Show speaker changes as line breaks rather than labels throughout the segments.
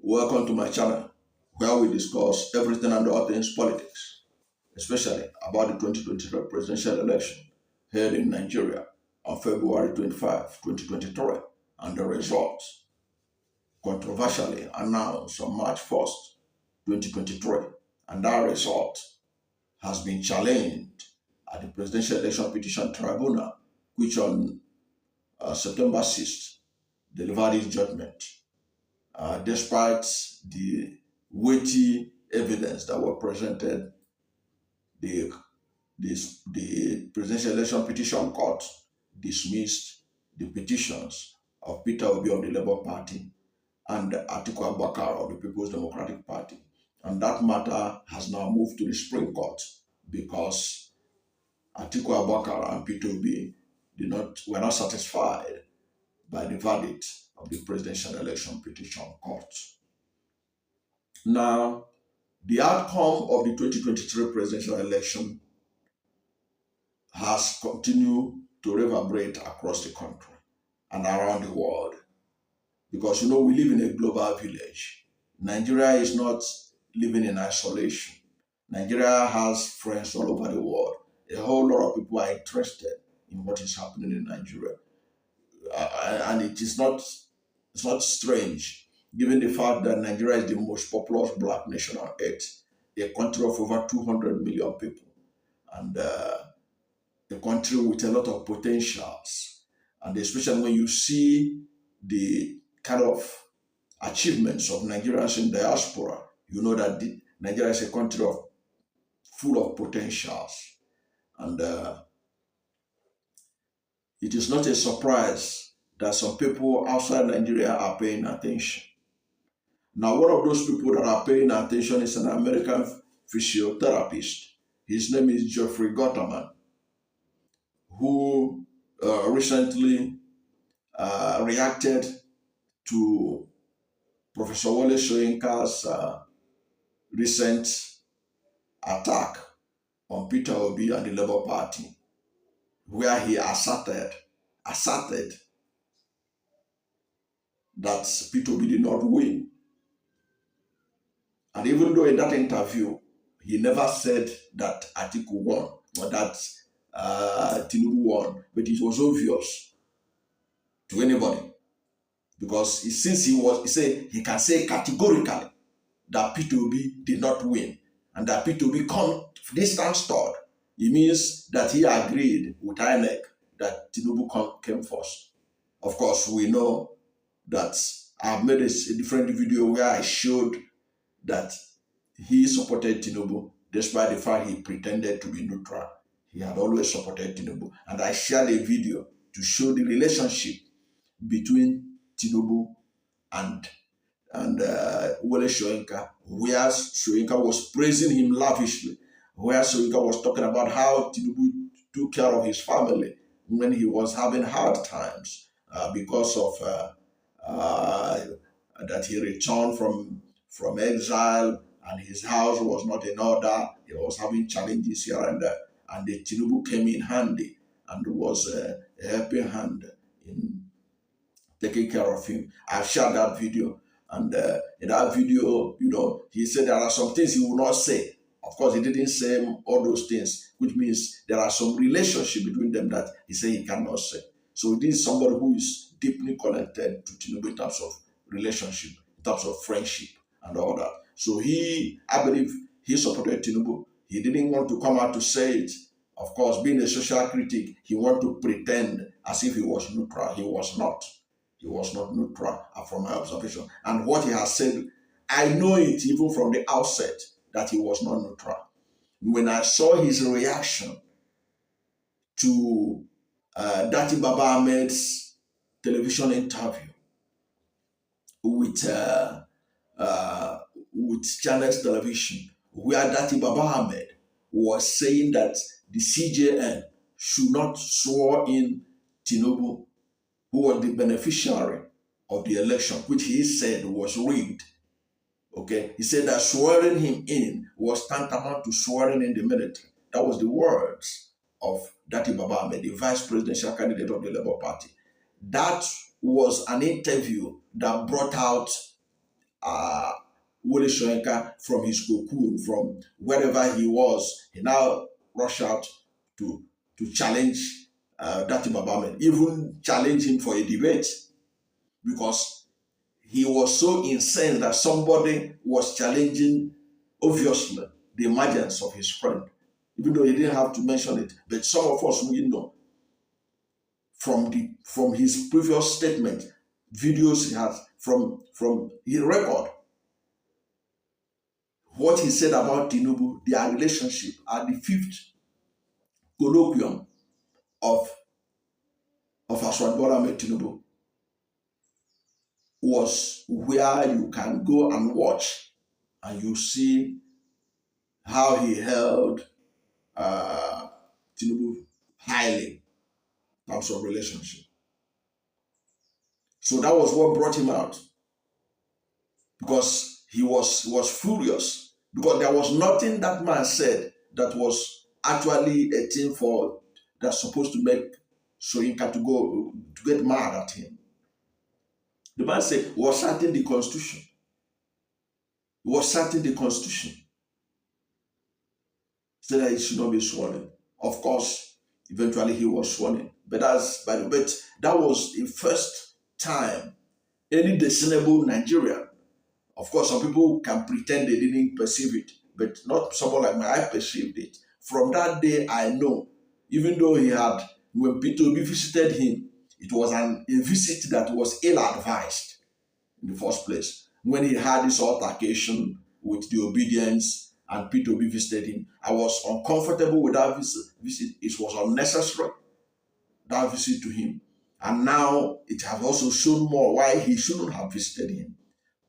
Welcome to my channel where we discuss everything and all things politics, especially about the 2023 presidential election held in Nigeria on February 25, 2023, and the results controversially announced on March 1st, 2023. And that result has been challenged at the Presidential Election Petition Tribunal, which on September 6th delivered its judgment. Despite the weighty evidence that were presented, the Presidential Election Petition Court dismissed the petitions of Peter Obi of the Labour Party and Atiku Abubakar of the People's Democratic Party. And that matter has now moved to the Supreme Court because Atiku Abubakar and Peter Obi were not satisfied by the verdict of the Presidential Election Petition Court. Now, the outcome of the 2023 presidential election has continued to reverberate across the country and around the world. Because, we live in a global village. Nigeria is not living in isolation. Nigeria has friends all over the world. A whole lot of people are interested in what is happening in Nigeria. And it's not strange, given the fact that Nigeria is the most populous black nation on earth, a country of over 200 million people, and a country with a lot of potentials. And especially when you see the kind of achievements of Nigerians in diaspora, you know that Nigeria is a country full of potentials. And it is not a surprise that some people outside Nigeria are paying attention. Now, one of those people that are paying attention is an American physiotherapist. His name is Guterman, who recently reacted to Professor Wole Soyinka's recent attack on Peter Obi and the Labour Party, where he asserted that Peter Obi did not win. And even though in that interview, he never said that Atiku won or that Tinubu won, but it was obvious to anybody. Because since he can say categorically that Peter Obi did not win and that Peter Obi this time third, it means that he agreed with INEC that Tinubu came first. Of course, we know that I've made a different video where I showed that he supported Tinubu despite the fact he pretended to be neutral. He had always supported Tinubu. And I shared a video to show the relationship between Tinubu and Wole Soyinka, where Soyinka was praising him lavishly, where Soyinka was talking about how Tinubu took care of his family when he was having hard times because of that he returned from exile and his house was not in order. He was having challenges here and there. And the Tinubu came in handy and was a helping hand in taking care of him. I've shared that video. And in that video, he said there are some things he will not say. Of course, he didn't say all those things, which means there are some relationship between them that he said he cannot say. So this is somebody who is deeply connected to Tinubu in terms of relationship, in terms of friendship and all that. So I believe he supported Tinubu. He didn't want to come out to say it. Of course, being a social critic, he wanted to pretend as if he was neutral. He was not. He was not neutral from my observation. And what he has said, I know it even from the outset that he was not neutral. When I saw his reaction to Dati Baba Ahmed's television interview with Channels Television, where Dati Baba Ahmed was saying that the CJN should not swear in Tinubu, who was the beneficiary of the election, which he said was rigged. Okay, he said that swearing him in was tantamount to swearing in the military. That was the words of Dati Baba Ahmed, the vice presidential candidate of the Labour Party. That was an interview that brought out Wole Soyinka from his cocoon, from wherever he was. He now rushed out to challenge that Imam, even challenge him for a debate, because he was so incensed that somebody was challenging, obviously, the emergence of his friend, even though he didn't have to mention it. But some of us, we know from his previous statement, videos he has, from his record, what he said about Tinubu, their relationship at the fifth colloquium of President Bola Ahmed Tinubu was where you can go and watch, and you see how he held Tinubu highly in terms of relationship. So that was what brought him out, because he was furious, because there was nothing that man said that was actually a thing for that's supposed to make Soyinka to get mad at him. The man said, was citing the constitution. He was citing the constitution. Said that he should not be sworn in. Of course, eventually he was sworn in. But that was the first time any desirable Nigerian. Of course, some people can pretend they didn't perceive it, but not someone like me. I perceived it. From that day, I know, even though when Peter Obi visited him, it was a visit that was ill-advised in the first place. When he had this altercation with the obedience and Peter Obi visited him, I was uncomfortable with that visit. It was unnecessary, that visit to him. And now it has also shown more why he shouldn't have visited him,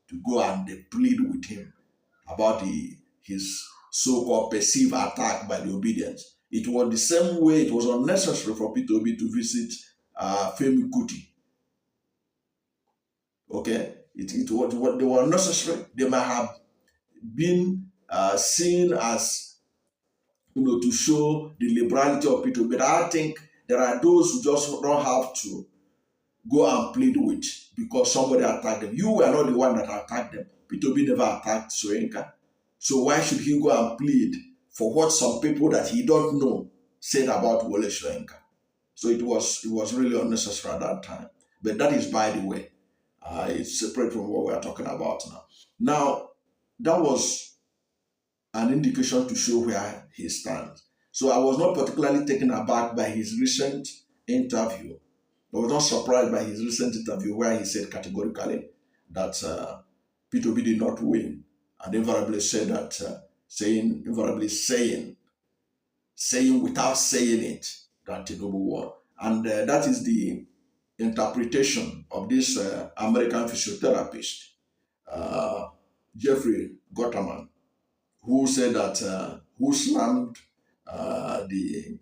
to go and plead with him about his so-called perceived attack by the obedience. It was the same way it was unnecessary for Peter Obi to visit Femi Kuti. Okay? They were unnecessary. They might have been seen as, to show the liberality of Peter Obi. But I think there are those who just don't have to go and plead with because somebody attacked them. You were not the one that attacked them. Peter Obi never attacked Soyinka. So why should he go and plead for what some people that he don't know said about Wole Soyinka? So it was really unnecessary at that time. But that is by the way. It's separate from what we are talking about now. Now, that was an indication to show where he stands. So I was not particularly taken aback by his recent interview. I was not surprised by his recent interview where he said categorically that Peter Obi did not win, and invariably said that, saying without saying it, that Tinubu won. And that is the interpretation of this American physiotherapist, Jeffrey Guterman, who said that, who slammed the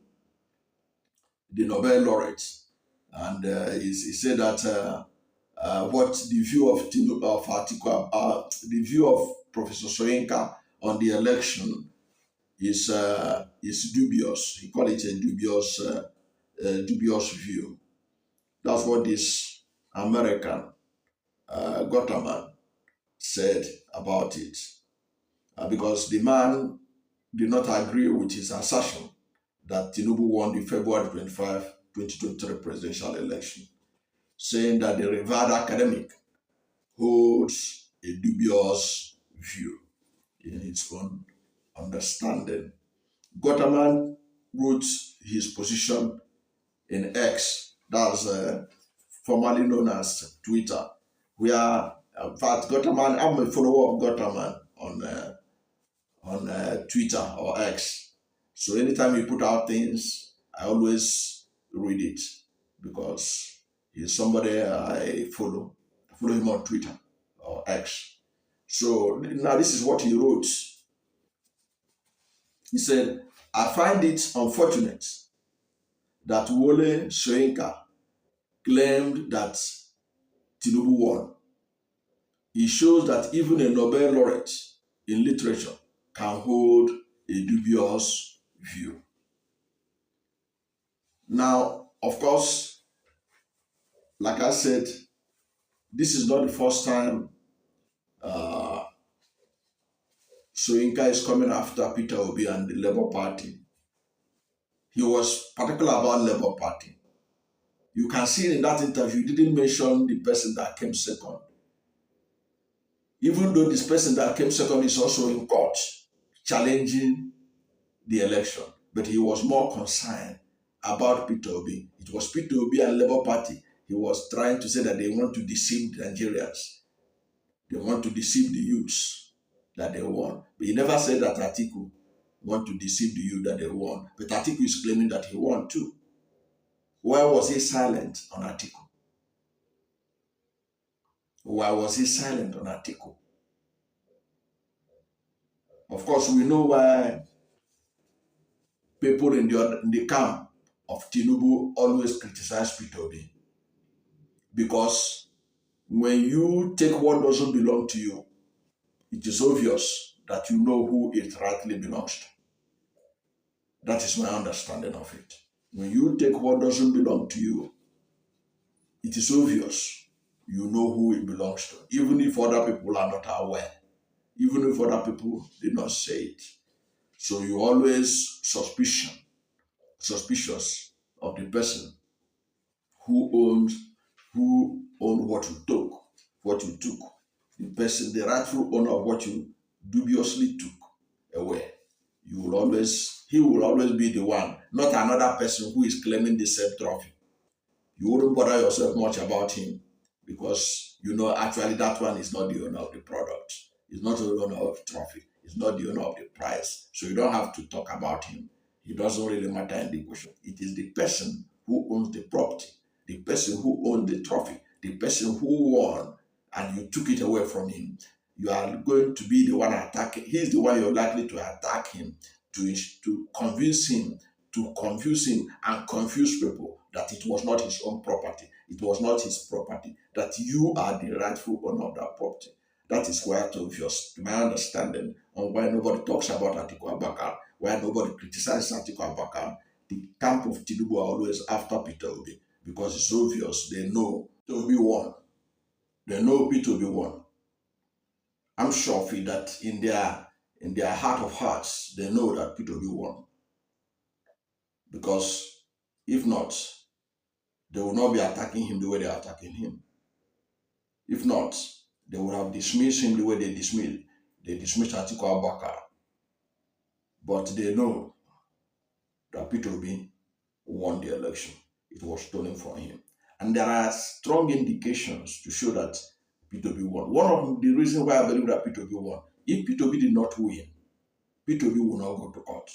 Nobel Laureate. And he said that what the view of the view of Professor Soyinka on the election is dubious. He called it a dubious view. That's what this American Guterman said about it, because the man did not agree with his assertion that Tinubu won the February 25, 2023 presidential election, saying that the revered academic holds a dubious view in its own understanding. Guterman wrote his position in X, that's formerly known as Twitter, where, in fact, Guterman, I'm a follower of Guterman on Twitter or X. So anytime he put out things, I always read it because he's somebody I follow. I follow him on Twitter or X. So now this is what he wrote. He said, I find it unfortunate that Wole Soyinka claimed that Tinubu won. It shows that even a Nobel Laureate in literature can hold a dubious view. Now, of course, like I said, this is not the first time uh, Soyinka is coming after Peter Obi and the Labour Party. He was particular about Labour Party. You can see in that interview, he didn't mention the person that came second. Even though this person that came second is also in court challenging the election, but he was more concerned about Peter Obi. It was Peter Obi and Labour Party. He was trying to say that they want to deceive the Nigerians. They want to deceive the youths that they won. But he never said that Atiku want to deceive the youth that they won. But Atiku is claiming that he won too. Why was he silent on Atiku? Why was he silent on Atiku? Of course, we know why people in the camp of Tinubu always criticize Peter Obi. Because when you take what doesn't belong to you, it is obvious that you know who it rightly belongs to. That is my understanding of it. When you take what doesn't belong to you, it is obvious you know who it belongs to, even if other people are not aware, even if other people did not say it. So you always suspicious of the person who owned what you took, the person, the rightful owner of what you dubiously took away. He will always be the one, not another person who is claiming the same trophy. You wouldn't bother yourself much about him because you know actually that one is not the owner of the product. He's not the owner of the trophy. He's not the owner of the prize. So you don't have to talk about him. It doesn't really matter in the question. It is the person who owns the property, the person who owns the trophy, the person who won, and you took it away from him. You are going to be the one attacking. He's the one you're likely to attack him, to convince him, to confuse him and confuse people that it was not his own property. It was not his property, that you are the rightful owner of that property. That is quite obvious, to my understanding, on why nobody talks about Atiku Abubakar, why nobody criticizes Atiku Abubakar. The camp of Tinubu are always after Peter Obi, because it's obvious they know Peter Obi won. They know Peter Obi won. I'm sure of it that in their heart of hearts, they know that Peter Obi won. Because if not, they will not be attacking him the way they are attacking him. If not, they would have dismissed him the way they dismissed Atiku Abubakar. But they know that Peter Obi won the election. It was stolen from him. And there are strong indications to show that Peter Obi won. One of the reasons why I believe that Peter Obi won, if Peter Obi did not win, Peter Obi will not go to court.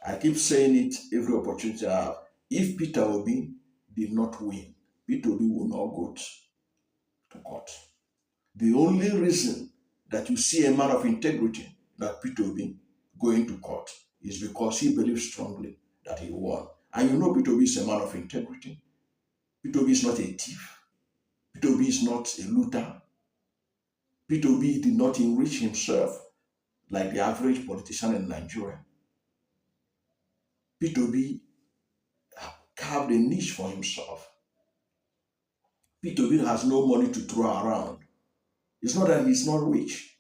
I keep saying it every opportunity I have. If Peter Obi did not win, Peter Obi will not go to court. The only reason that you see a man of integrity like Peter Obi going to court is because he believes strongly that he won. And you know Peter Obi is a man of integrity. Peter Obi is not a thief. Peter Obi is not a looter. Peter Obi did not enrich himself like the average politician in Nigeria. Peter Obi carved a niche for himself. Peter Obi has no money to throw around. It's not that he's not rich.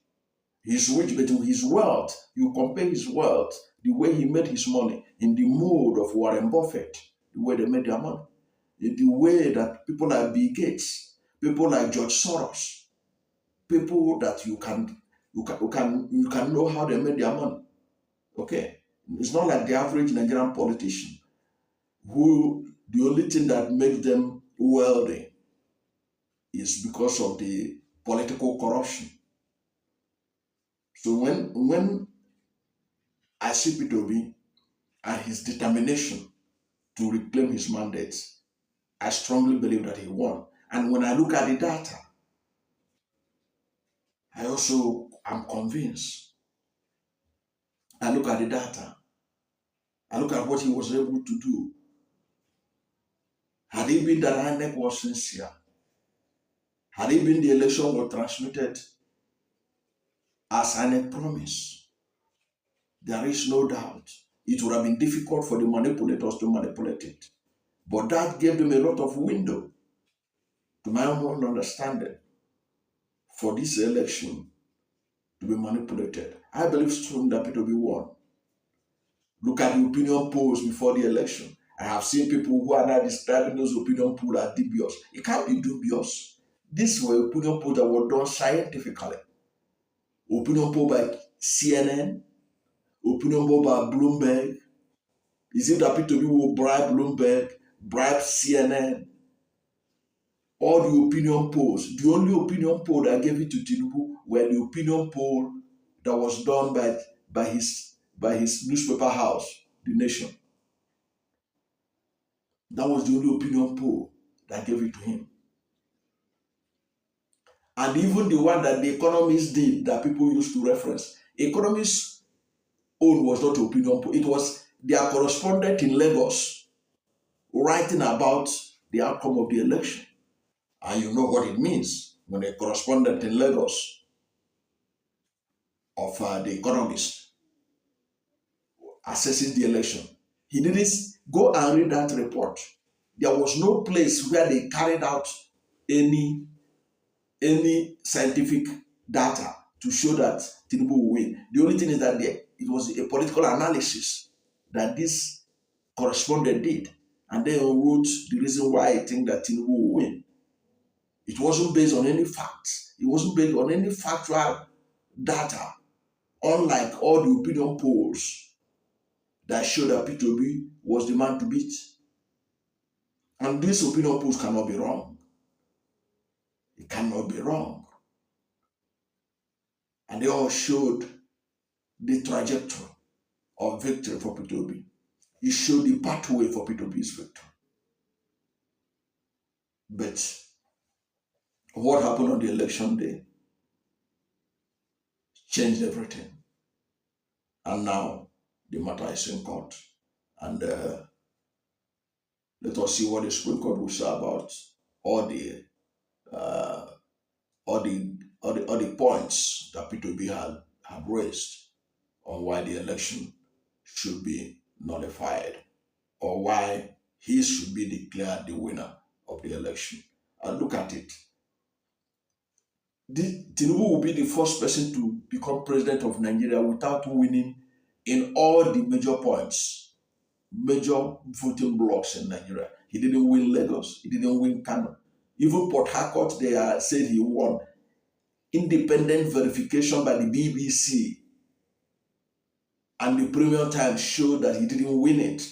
He's rich, but his wealth, you compare his wealth, the way he made his money, in the mode of Warren Buffett, the way they made their money, in the way that people like Bill Gates, people like George Soros, people that you can know how they made their money. Okay, it's not like the average Nigerian politician, who the only thing that makes them wealthy is because of the political corruption. So when I see Peter Obi and his determination to reclaim his mandate, I strongly believe that he won. And when I look at the data, I also am convinced. I look at the data. I look at what he was able to do. Had it been that INEC was sincere, had it been the election was transmitted as INEC promised, there is no doubt it would have been difficult for the manipulators to manipulate it. But that gave them a lot of window, to my own understanding, for this election to be manipulated. I believe strongly that Peter Obi won. Look at the opinion polls before the election. I have seen people who are now describing those opinion polls as dubious. It can't be dubious. These were opinion polls that were done scientifically. Opinion poll by CNN, opinion poll by Bloomberg. Is it that Peter Obi will bribe Bloomberg, bribe CNN? All the opinion polls, the only opinion poll that gave it to Tinubu were the opinion poll that was done by his newspaper house, The Nation. That was the only opinion poll that gave it to him. And even the one that the economists did that people used to reference, economists' own was not opinion poll. It was their correspondent in Lagos writing about the outcome of the election. And you know what it means when a correspondent in Lagos of the economist assesses the election. He didn't go and read that report. There was no place where they carried out any scientific data to show that Tinubu will win. The only thing is that it was a political analysis that this correspondent did, and then wrote the reason why I think that Tinubu will win. It wasn't based on any facts. It wasn't based on any factual data, unlike all the opinion polls that showed that Peter Obi was the man to beat. And these opinion polls cannot be wrong. It cannot be wrong. And they all showed the trajectory of victory for Peter Obi. It showed the pathway for Peter Obi's victory. But what happened on the election day changed everything. And now the matter is in court. And let us see what the Supreme Court will say about all the points that Peter Obi had raised on why the election should be nullified or why he should be declared the winner of the election. And look at it. Tinubu will be the first person to become president of Nigeria without winning in all the major points, major voting blocks in Nigeria. He didn't win Lagos. He didn't win Kano. Even Port Harcourt, they said he won. Independent verification by the BBC and the Premium Times showed that he didn't win it.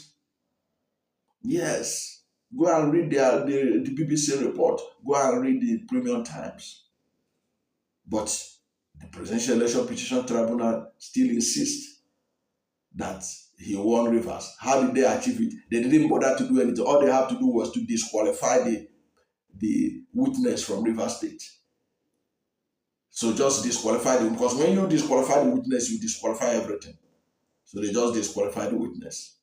Yes. Go and read the BBC report. Go and read the Premium Times. But the Presidential Election Petition Tribunal still insists that he won Rivers. How did they achieve it? They didn't bother to do anything. All they have to do was to disqualify the witness from Rivers State. So just disqualify them, because when you disqualify the witness, you disqualify everything. So they just disqualify the witness.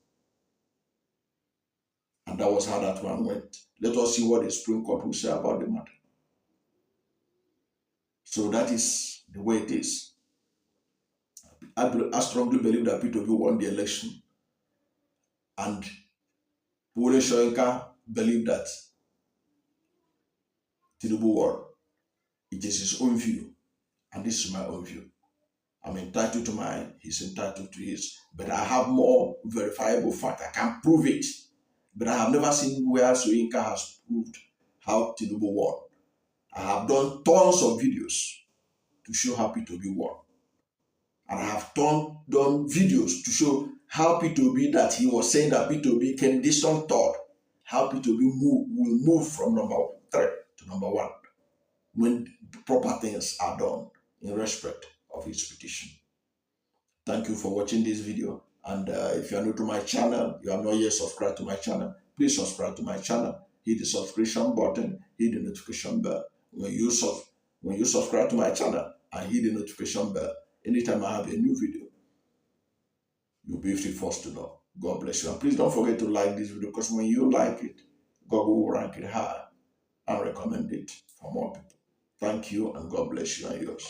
And that was how that one went. Let us see what the Supreme Court will say about the matter. So that is the way it is. I strongly believe that Peter Obi won the election. And Wole Soyinka believed that Tinubu won. It is his own view. And this is my own view. I'm entitled to mine, he's entitled to his. But I have more verifiable fact. I can prove it. But I have never seen where Soyinka has proved how Tinubu won. I have done tons of videos to show how Peter Obi won. And I have done videos to show how Peter Obi, that he was saying that Peter Obi came distant third, how Peter Obi will move from number 3 to number 1 when proper things are done in respect of his petition. Thank you for watching this video. And if you are new to my channel, you are not yet subscribed to my channel, please subscribe to my channel. Hit the subscription button, hit the notification bell. When you subscribe to my channel and hit the notification bell, anytime I have a new video, you'll be the first to know. God bless you. And please don't forget to like this video, because when you like it, God will rank it high and recommend it for more people. Thank you, and God bless you and yours.